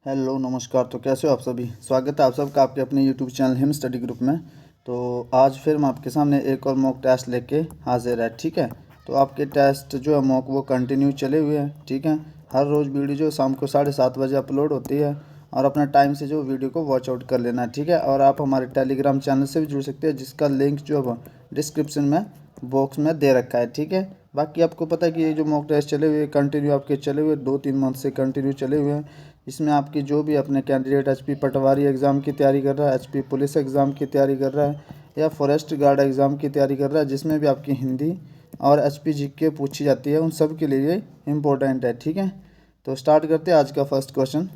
Hello नमस्कार। तो कैसे हो आप सभी। स्वागत है आप सबका आपके अपने YouTube channel him study group में। तो आज फिर हम आपके सामने एक और मॉक टेस्ट लेके हाजिर है। ठीक है, तो आपके टेस्ट जो है मॉक वो कंटिन्यू चले हुए हैं। ठीक है, हर रोज़ वीडियो जो शाम को 7:30 बजे अपलोड होती है और अपना टाइम से जो वीडियो को वॉच आउट कर लेना है। ठीक है, और आप हमारे टेलीग्राम चैनल से भी जुड़ सकते हैं जिसका लिंक जो है डिस्क्रिप्शन में बॉक्स में दे रखा है। ठीक है, बाकी आपको पता है कि ये जो मॉक टेस्ट चले हुए कंटिन्यू आपके चले हुए 2-3 मंथ से कंटिन्यू चले हुए हैं। इसमें आपकी जो भी अपने कैंडिडेट एचपी पटवारी एग्ज़ाम की तैयारी कर रहा है, एचपी पुलिस एग्ज़ाम की तैयारी कर रहा है या फॉरेस्ट गार्ड एग्ज़ाम की तैयारी कर रहा है, जिसमें भी आपकी हिंदी और एचपी जीके पूछी जाती है, उन सब के लिए ये इम्पोर्टेंट है। ठीक है, तो स्टार्ट करते हैं आज का फर्स्ट क्वेश्चन।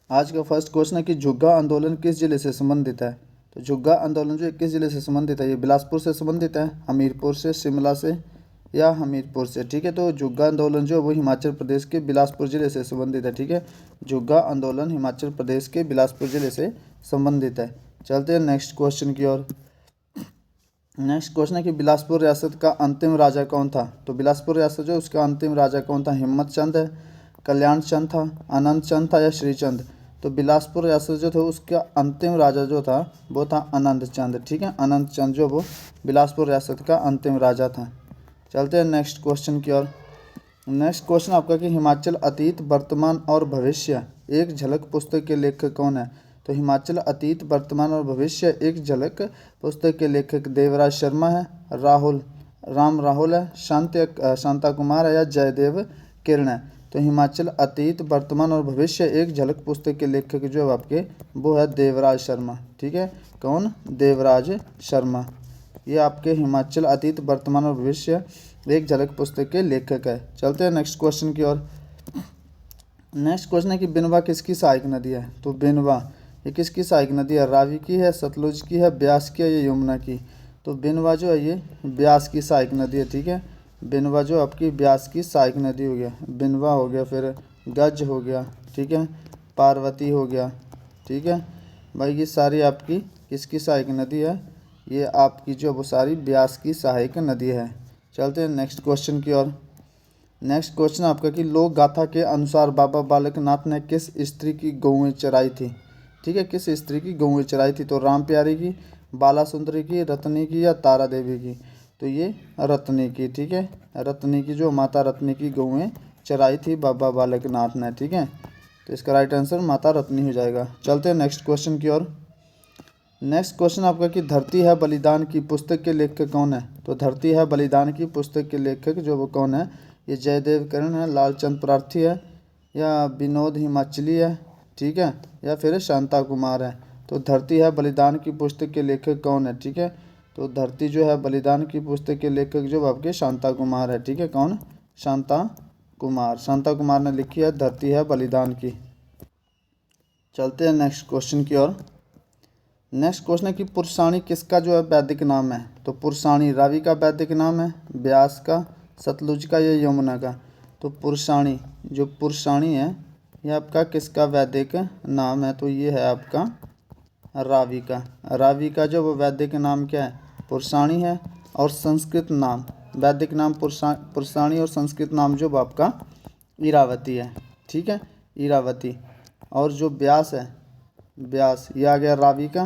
आज का फर्स्ट क्वेश्चन है कि झुग्गा आंदोलन किस जिले से संबंधित है। तो झुग्गा आंदोलन जो है किस जिले से संबंधित है, ये बिलासपुर से संबंधित है, हमीरपुर से, शिमला से या हमीरपुर से। ठीक है, तो झुग्गा आंदोलन जो है वो हिमाचल प्रदेश के बिलासपुर जिले से संबंधित है। ठीक है, झुग्गा आंदोलन हिमाचल प्रदेश के बिलासपुर जिले से संबंधित है। चलते हैं नेक्स्ट क्वेश्चन की ओर। नेक्स्ट क्वेश्चन है कि बिलासपुर रियासत का अंतिम राजा कौन था। तो बिलासपुर रियासत जो उसका अंतिम राजा कौन था, हिम्मत चंद है, कल्याण चंद था, आनंद चंद था या श्रीचंद। तो बिलासपुर रियासत जो था उसका अंतिम राजा जो था वो था आनंद चंद। ठीक है, आनंद चंद जो वो बिलासपुर रियासत का अंतिम राजा था। चलते हैं नेक्स्ट क्वेश्चन की ओर। नेक्स्ट क्वेश्चन आपका कि हिमाचल अतीत वर्तमान और भविष्य एक झलक पुस्तक के लेखक कौन है। तो हिमाचल अतीत वर्तमान और भविष्य एक झलक पुस्तक के लेखक देवराज शर्मा है, राहुल है, शांता कुमार है या जयदेव किरण है। तो हिमाचल अतीत वर्तमान और भविष्य एक झलक पुस्तक के लेखक जो है आपके वो है देवराज शर्मा। ठीक है, कौन, देवराज शर्मा। ये आपके हिमाचल अतीत वर्तमान और भविष्य एक झलक पुस्तक के लेखक है। चलते हैं नेक्स्ट क्वेश्चन की ओर। नेक्स्ट क्वेश्चन है कि बिनवा किसकी सहायक नदी है। तो बिनवा ये किसकी सहायक नदी है, रावी की है, सतलुज की है, ब्यास की है या यमुना की। तो बिनवा जो है ये ब्यास की सहायक नदी है। ठीक है, बिनवा जो आपकी ब्यास की सहायक नदी हो गया, बिनवा हो गया, फिर गज हो गया, ठीक है, पार्वती हो गया। ठीक है भाई, ये सारी आपकी किसकी सहायक नदी है, ये आपकी जो वो सारी ब्यास की सहायक नदी है। चलते हैं नेक्स्ट क्वेश्चन की ओर। नेक्स्ट क्वेश्चन आपका कि लोक गाथा के अनुसार बाबा बालक नाथ ने किस स्त्री की गौएं चराई थी। ठीक है, किस स्त्री की गौएं चराई थी। तो राम प्यारी की, बाला सुंदरी की, रत्नी की या तारा देवी की। तो ये रत्नी की। ठीक है, रत्नी की जो माता रत्नी की गौएं चराई थी बाबा बालक नाथ ने। ठीक है, तो इसका राइट आंसर माता रत्नी हो जाएगा। चलते हैं नेक्स्ट क्वेश्चन की ओर। नेक्स्ट क्वेश्चन आपका कि धरती है बलिदान की पुस्तक के लेखक कौन है। तो धरती है बलिदान की पुस्तक के लेखक जो वो कौन है, ये जयदेव करण है, लालचंद प्रार्थी है या विनोद हिमाचली है। ठीक है, या फिर शांता कुमार है। तो धरती है बलिदान की पुस्तक के लेखक कौन है। ठीक है, तो धरती जो है बलिदान की पुस्तक के लेखक जो आपके शांता कुमार है। ठीक है, कौन, शांता कुमार। शांता कुमार ने लिखी है धरती है बलिदान की। चलते हैं नेक्स्ट क्वेश्चन की ओर। नेक्स्ट क्वेश्चन है कि पुरुषाणी किसका जो है वैदिक नाम है। तो पुरुषाणी रावी का वैदिक नाम है, ब्यास का, सतलुज का या यमुना का। तो पुरुषाणी जो पुरुषाणी है ये आपका किसका वैदिक नाम है। तो ये है आपका रावी का। रावी का जो वो वैदिक नाम क्या है, पुरुषाणी है। और संस्कृत नाम, वैदिक नाम पुरुषाणी और संस्कृत नाम जो आपका इरावती है। ठीक है, इरावती। और जो ब्यास है, ब्यास ये आ गया रावी का।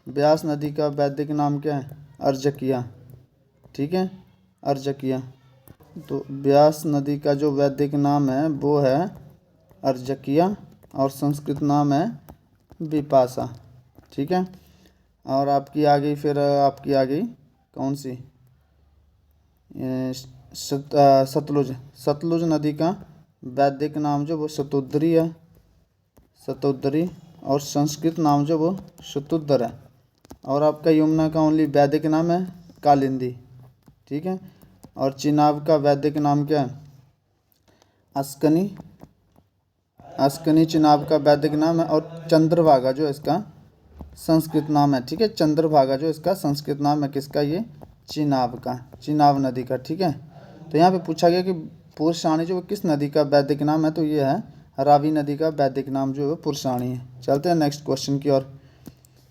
ब्यास नदी का वैदिक नाम क्या है, अर्जकिया। ठीक है, अर्जकिया। तो ब्यास नदी का जो वैदिक नाम है वो है अर्जकिया और संस्कृत नाम है विपाशा। ठीक है, और आपकी आ गई, फिर आपकी आ गई कौन सी, सतलुज। सतलुज नदी का वैदिक नाम जो वो शतुद्री है, शतुद्री। और संस्कृत नाम जो वो शतुद्र है। और आपका यमुना का ओनली वैदिक नाम है कालिंदी। ठीक है, और चिनाब का वैदिक नाम क्या है, अस्कनी। अस्कनी चिनाब का वैदिक नाम है। और चंद्रभागा जो इसका संस्कृत नाम है। ठीक है, चंद्रभागा जो इसका संस्कृत नाम है किसका, ये चिनाब का, चिनाब नदी का। ठीक है, तो यहाँ पे पूछा गया कि पुरुषाणी जो किस नदी का वैदिक नाम है। तो ये है रावी नदी का वैदिक नाम जो है पुरुषाणी है। चलते हैं नेक्स्ट क्वेश्चन की ओर।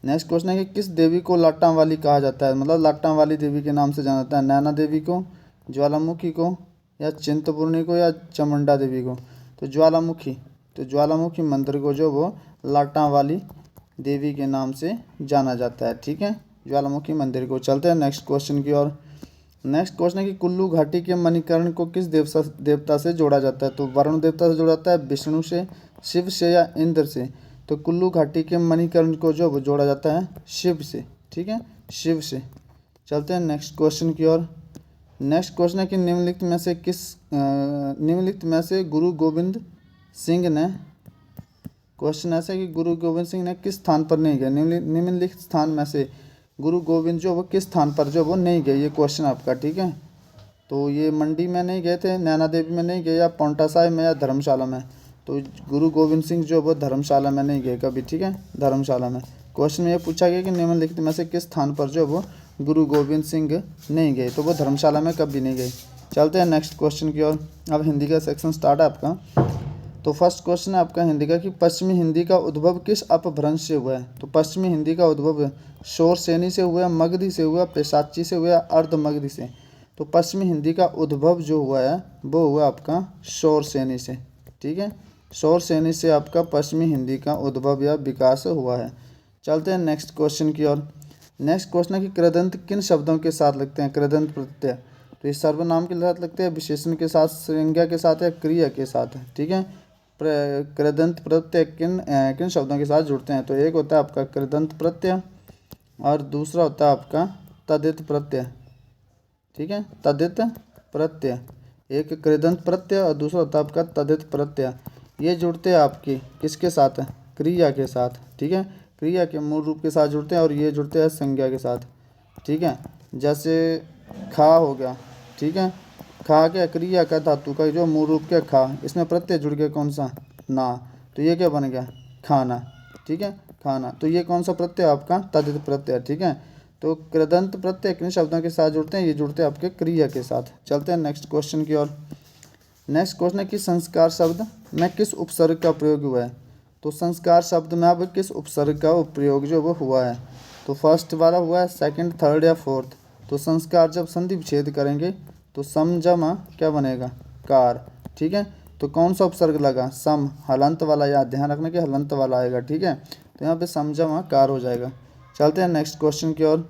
नेक्स्ट क्वेश्चन है कि किस देवी को लाटां वाली कहा जाता है, मतलब लाटां वाली देवी के नाम से जाना जाता है। नैना देवी को, ज्वालामुखी को या चिंतपूर्णी को या चामुंडा देवी को। तो ज्वालामुखी, तो ज्वालामुखी मंदिर को जो वो लाटा वाली देवी के नाम से जाना जाता है। ठीक है, ज्वालामुखी मंदिर को। चलते हैं नेक्स्ट क्वेश्चन की ओर। नेक्स्ट क्वेश्चन है कि कुल्लू घाटी के मणिकर्ण को किस देवता से जोड़ा जाता है? तो वरुण देवता से जोड़ा जाता है, विष्णु से, शिव से या इंद्र से? तो कुल्लू घाटी के मणिकर्ण को जो जोड़ा जाता है शिव से। ठीक है, शिव से। चलते हैं नेक्स्ट क्वेश्चन की ओर। नेक्स्ट क्वेश्चन है कि निम्नलिखित में से गुरु गोविंद सिंह ने, क्वेश्चन ऐसा है कि गुरु गोविंद सिंह ने किस स्थान पर नहीं गए? निम्नलिखित स्थान में से गुरु गोविंद जो वो किस स्थान पर जो वो नहीं गए, ये क्वेश्चन आपका। ठीक है, तो ये मंडी में नहीं गए थे, नैना देवी में नहीं गए, या पौंटा साहिब में, या धर्मशाला में? तो गुरु गोविंद सिंह जो वो धर्मशाला में नहीं गए कभी। ठीक है, धर्मशाला में। क्वेश्चन में ये पूछा गया कि निम्नलिखित में से किस स्थान पर जो वो गुरु गोविंद सिंह नहीं गए, तो वो धर्मशाला में कभी नहीं गए। चलते हैं नेक्स्ट क्वेश्चन की ओर। अब हिंदी का सेक्शन स्टार्ट है आपका। तो फर्स्ट क्वेश्चन है आपका हिंदी का कि पश्चिमी हिंदी का उद्भव किस अपभ्रंश से हुआ है? तो पश्चिमी हिंदी का उद्भव शोरसेनी से हुआ, मगधी से हुआ, पेशाची से हुआ, अर्धमगधी से? तो पश्चिमी हिंदी का उद्भव जो हुआ है वो हुआ आपका शोरसेनी से। ठीक है, शोरसेनी से आपका पश्चिमी हिंदी का उद्भव या विकास हुआ है। चलते हैं नेक्स्ट क्वेश्चन की ओर। नेक्स्ट क्वेश्चन है कि कृदंत किन शब्दों के साथ लगते हैं? कृदंत प्रत्यय, तो ये सर्वनाम के साथ लगते हैं, विशेषण के साथ, संज्ञा के साथ, या क्रिया के साथ? ठीक है, कृदंत प्रत्यय किन किन शब्दों के साथ जुड़ते हैं? तो एक होता है आपका कृदंत प्रत्यय और दूसरा होता है आपका तदित प्रत्यय। ठीक है, तदित प्रत्यय। एक कृदंत प्रत्यय और दूसरा होता है आपका तदित प्रत्यय। ये जुड़ते हैं आपकी किसके साथ? क्रिया के साथ। ठीक है, क्रिया के मूल रूप के साथ जुड़ते हैं, और ये जुड़ते हैं संज्ञा के साथ। ठीक है, जैसे खा हो गया। ठीक है, खा क्या? क्रिया का धातु का जो मूल रूप क्या खा, इसमें प्रत्यय जुड़ गया कौन सा? ना, तो ये क्या बन गया? खाना। ठीक है, खाना। तो ये कौन सा प्रत्यय आपका? तदित प्रत्यय। ठीक है, तो कृदंत प्रत्यय किन शब्दों के साथ जुड़ते हैं? ये जुड़ते हैं आपके क्रिया के साथ। चलते हैं नेक्स्ट क्वेश्चन की ओर। नेक्स्ट क्वेश्चन है कि संस्कार शब्द में किस उपसर्ग का प्रयोग हुआ है? तो संस्कार शब्द में अब किस उपसर्ग का प्रयोग जो वो हुआ है? तो फर्स्ट वाला हुआ है, सेकंड, थर्ड या फोर्थ? तो संस्कार जब संधि विच्छेद करेंगे तो सम जमा क्या बनेगा? कार। ठीक है, तो कौन सा उपसर्ग लगा? सम, हलंत वाला, या ध्यान रखना कि हलंत वाला आएगा। ठीक है, तो यहाँ पे सम जमा कार हो जाएगा। चलते हैं नेक्स्ट क्वेश्चन की ओर।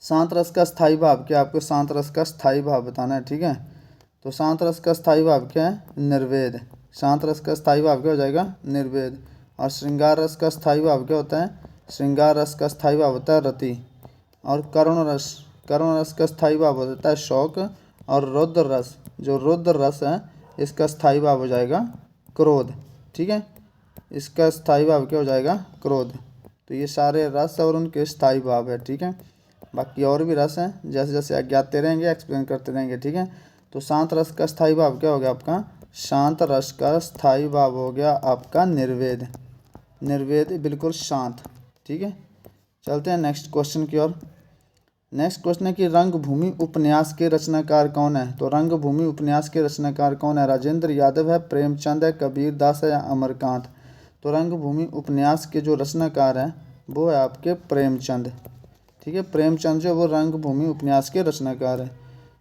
शांत रस का स्थायी भाव क्या? आपको शांत रस का स्थायी भाव बताना है। ठीक है, तो शांत रस का स्थायी भाव क्या है? निर्वेद। शांत रस का स्थायी भाव क्या हो जाएगा? निर्वेद। और श्रृंगार रस का स्थायी भाव क्या होता है? श्रृंगार रस का स्थायी भाव होता है रति। और करुण रस का स्थायी भाव होता है शौक। और रौद्र रस, जो रौद्र रस है, इसका स्थायी भाव हो जाएगा क्रोध। ठीक है, इसका स्थायी भाव क्या हो जाएगा? क्रोध। तो ये सारे रस और उनके स्थायी भाव है। ठीक है, बाकी और भी रस हैं, जैसे जैसे अज्ञाते रहेंगे एक्सप्लेन करते रहेंगे। ठीक है, तो शांत रस का स्थायी भाव क्या हो गया आपका? शांत रस का स्थायी भाव हो गया आपका निर्वेद। निर्वेद बिल्कुल शांत। ठीक है, चलते हैं नेक्स्ट क्वेश्चन की ओर। नेक्स्ट क्वेश्चन है कि रंगभूमि उपन्यास के रचनाकार कौन है? तो रंगभूमि उपन्यास के रचनाकार कौन है? राजेंद्र यादव है, प्रेमचंद है, कबीर दास है, या अमरकांत? तो रंगभूमि उपन्यास के जो रचनाकार हैं वो है आपके प्रेमचंद। ठीक है, प्रेमचंद जो वो रंगभूमि उपन्यास के रचनाकार है।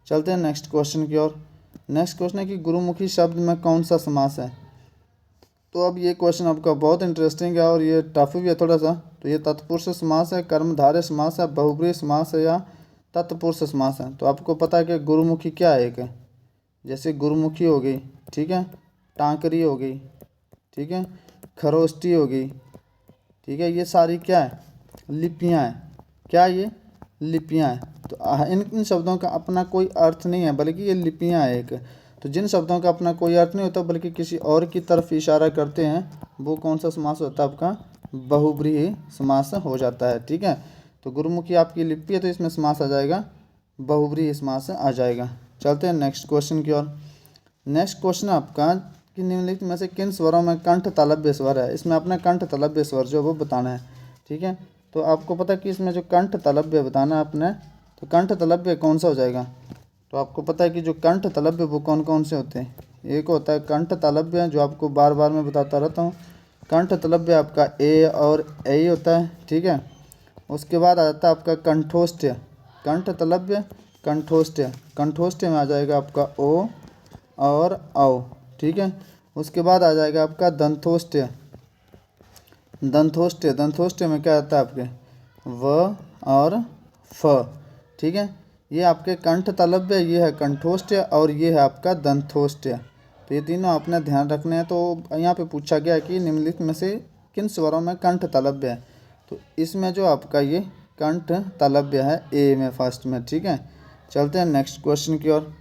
चलते हैं नेक्स्ट क्वेश्चन की ओर। नेक्स्ट क्वेश्चन है कि गुरुमुखी शब्द में कौन सा समास है? तो अब ये क्वेश्चन आपका बहुत इंटरेस्टिंग है और ये टफ भी है थोड़ा सा। तो ये तत्पुरुष समास है, कर्मधारय समास है, बहुब्रीहि समास है, या तत्पुरुष समास है? तो आपको पता है कि गुरुमुखी क्या है? एक है, जैसे गुरुमुखी हो गई, ठीक है, टांकरी हो गई, ठीक है, खरोष्टी हो गई, ठीक है, ये सारी क्या है? लिपियाँ हैं। क्या ये? लिपियाँ हैं। तो इन शब्दों का अपना कोई अर्थ नहीं है, बल्कि ये लिपियाँ हैं एक। तो जिन शब्दों का अपना कोई अर्थ नहीं होता बल्कि किसी और की तरफ इशारा करते हैं, वो कौन सा समास होता है आपका? बहुब्रीहि समास हो जाता है। ठीक है, तो गुरुमुखी आपकी लिपि है तो इसमें समास आ जाएगा, बहुब्रीहि समास आ जाएगा। चलते हैं नेक्स्ट क्वेश्चन की ओर। नेक्स्ट क्वेश्चन आपका कि निम्नलिखित में से किन स्वरों में कंठ तालव्य स्वर है? इसमें अपना कंठ तालव्य स्वर जो वो बताना है। ठीक है, तो आपको पता है कि इसमें जो कंठ तालव्य बताना है आपने, तो कंठ तालव्य कौन सा हो जाएगा? तो आपको पता है कि जो कंठ तालव्य वो कौन कौन से होते हैं? एक होता है कंठ तालव्य जो आपको बार बार मैं बताता रहता हूँ। कंठ तालव्य आपका ए और ए होता है। ठीक है, उसके बाद आ जाता है आपका कंठोष्ठ्य। कंठ तालव्य कंठोष्ठ्य, कंठोष्ठ्य में आ जाएगा आपका ओ और औ। ठीक है, उसके बाद आ जाएगा आपका दंथोष्ठ्य। दंथोष्ठ्य, दंथोष्ठ्य में क्या आता है आपके व और फ, ठीक है। ये आपके कंठ तालव्य, ये है कंठोष्ठ्य और ये है आपका दंथोष्ठ्य। तो ये तीनों आपने ध्यान रखने हैं। तो यहाँ पे पूछा गया कि निम्नलिखित में से किन स्वरों में कंठ तालव्य है, तो इसमें जो आपका ये कंठ तालव्य है ए में फर्स्ट में, ठीक है। चलते हैं नेक्स्ट क्वेश्चन की ओर।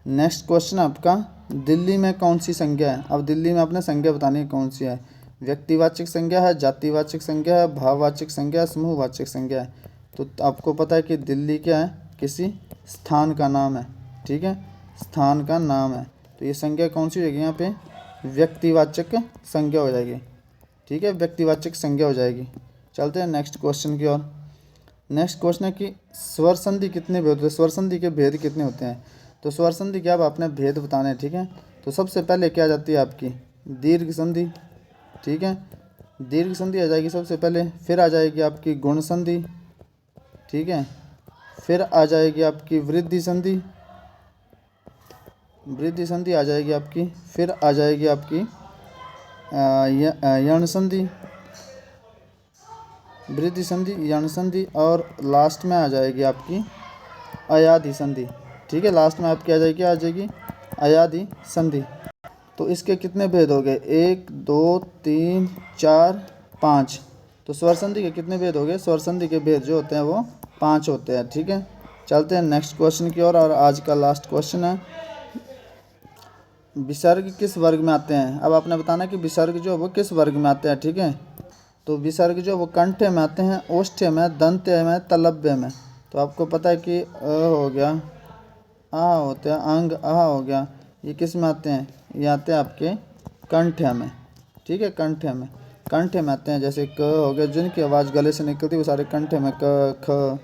नेक्स्ट क्वेश्चन आपका दिल्ली में कौन सी संज्ञा है। अब दिल्ली में आपने संज्ञा बतानी है कौन सी है। व्यक्तिवाचक संज्ञा है, जातिवाचक संज्ञा है, भाववाचक संज्ञा है, समूहवाचक संज्ञा है। तो आपको पता है कि दिल्ली क्या है, किसी स्थान का नाम है, ठीक है, स्थान का नाम है। तो ये संज्ञा कौन सी हो जाएगी यहाँ पे, व्यक्तिवाचक संज्ञा हो जाएगी, ठीक है, व्यक्तिवाचक संज्ञा हो जाएगी। चलते हैं नेक्स्ट क्वेश्चन की ओर। नेक्स्ट क्वेश्चन है कि स्वर संधि कितने भेद होते हैं, स्वर संधि के भेद कितने होते हैं। तो स्वर संधि के अब आपने भेद बताने हैं, ठीक है। तो सबसे पहले क्या आ जाती है आपकी दीर्घ संधि, ठीक है, दीर्घ संधि आ जाएगी सबसे पहले। फिर आ जाएगी आपकी गुण संधि, ठीक है। फिर आ जाएगी आपकी वृद्धि संधि, वृद्धि संधि आ जाएगी आपकी। फिर आ जाएगी आपकी यण संधि, वृद्धि संधि, यण संधि और लास्ट में आ जाएगी आपकी अयाधि संधि, ठीक है। लास्ट में आपकी आ जाएगी अयाधि संधि। तो इसके कितने भेद हो गए, 1 2 3 4 5। तो स्वर संधि के कितने भेद हो गए, स्वर संधि के भेद जो होते हैं वो 5 होते हैं, ठीक है। चलते हैं नेक्स्ट क्वेश्चन की ओर और आज का लास्ट क्वेश्चन है विसर्ग किस वर्ग में आते हैं। अब आपने बताना कि विसर्ग जो वो किस वर्ग में आते हैं, ठीक है। तो विसर्ग जो वो कंठ्य में आते हैं, ओष्ठ्य में, दंत्य में, तलव्य में। तो आपको पता है कि अ हो गया, आ होता है, अंग आ हो गया, ये किस में आते हैं, ये आते हैं आपके कंठ्य में, ठीक है, कंठ्य में, कंठ्य में आते हैं। जैसे क हो गया, जिनकी आवाज़ गले से निकलती है वो सारे कंठ्य में, क ख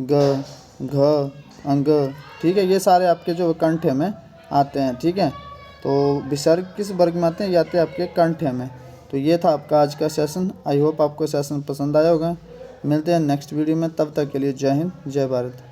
ग घ अंग, ठीक है, ये सारे आपके जो कंठ्य में आते हैं, ठीक है। तो विसर्ग किस वर्ग में आते हैं, ये आते हैं आपके कंठ्य में। तो ये था आपका आज का सेशन। आई होप आपको सेशन पसंद आया होगा। मिलते हैं नेक्स्ट वीडियो में, तब तक के लिए जय हिंद, जय भारत।